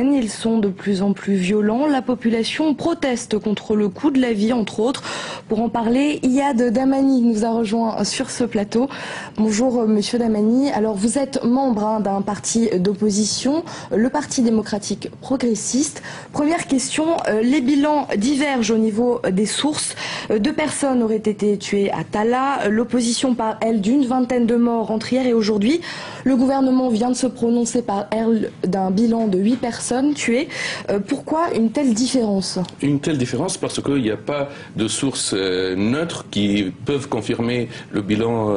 Ils sont de plus en plus violents. La population proteste contre le coût de la vie, entre autres. Pour en parler, Iyad Damani nous a rejoint sur ce plateau. Bonjour Monsieur Damani. Alors vous êtes membre d'un parti d'opposition, le Parti démocratique progressiste. Première question, les bilans divergent au niveau des sources. 2 personnes auraient été tuées à Talla. L'opposition parle, elle, d'une vingtaine de morts entre hier et aujourd'hui. Le gouvernement vient de se prononcer par elle d'un bilan de 8 personnes tuées. Pourquoi une telle différence? Une telle différence parce qu'il n'y a pas de sources neutres qui peuvent confirmer le bilan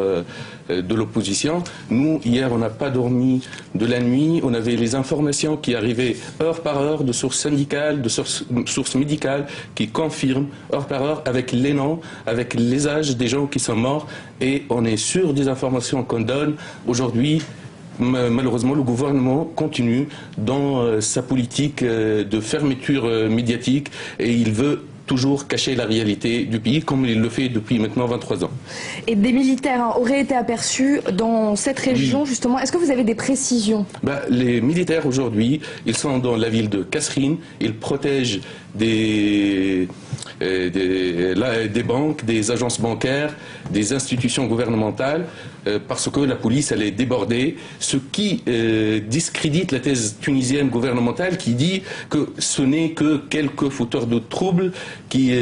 de l'opposition. Nous, hier, on n'a pas dormi de la nuit. On avait les informations qui arrivaient heure par heure de sources syndicales, de sources médicales qui confirment heure par heure avec les noms, avec les âges des gens qui sont morts. Et on est sûr des informations qu'on donne aujourd'hui. Malheureusement, le gouvernement continue dans sa politique de fermeture médiatique et il veut toujours cacher la réalité du pays comme il le fait depuis maintenant 23 ans. Et des militaires auraient été aperçus dans cette région, justement. Est-ce que vous avez des précisions? Les militaires aujourd'hui, ils sont dans la ville de Kasserine, ils protègent des banques, des agences bancaires, des institutions gouvernementales, parce que la police, elle est débordée, ce qui discrédite la thèse tunisienne gouvernementale qui dit que ce n'est que quelques fauteurs de troubles qui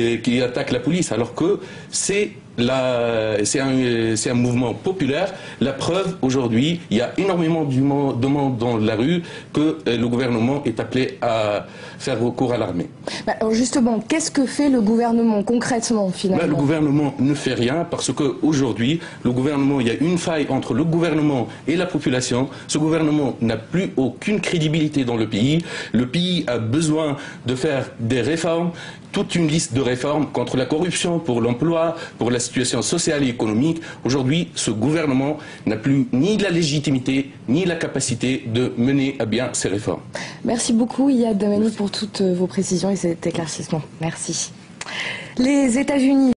attaquent la police, alors que c'est un mouvement populaire. La preuve, aujourd'hui, il y a énormément de monde dans la rue que le gouvernement est appelé à faire recours à l'armée. Alors justement, qu'est-ce que fait le gouvernement concrètement, finalement? Le gouvernement ne fait rien parce qu'aujourd'hui, il y a une faille entre le gouvernement et la population. Ce gouvernement n'a plus aucune crédibilité dans le pays. Le pays a besoin de faire des réformes, toute une liste de réformes contre la corruption, pour l'emploi, pour la situation sociale et économique. Aujourd'hui, ce gouvernement n'a plus ni la légitimité, ni la capacité de mener à bien ces réformes. Merci beaucoup, Iyad Damani, pour toutes vos précisions et cet éclaircissement. Merci. Les États-Unis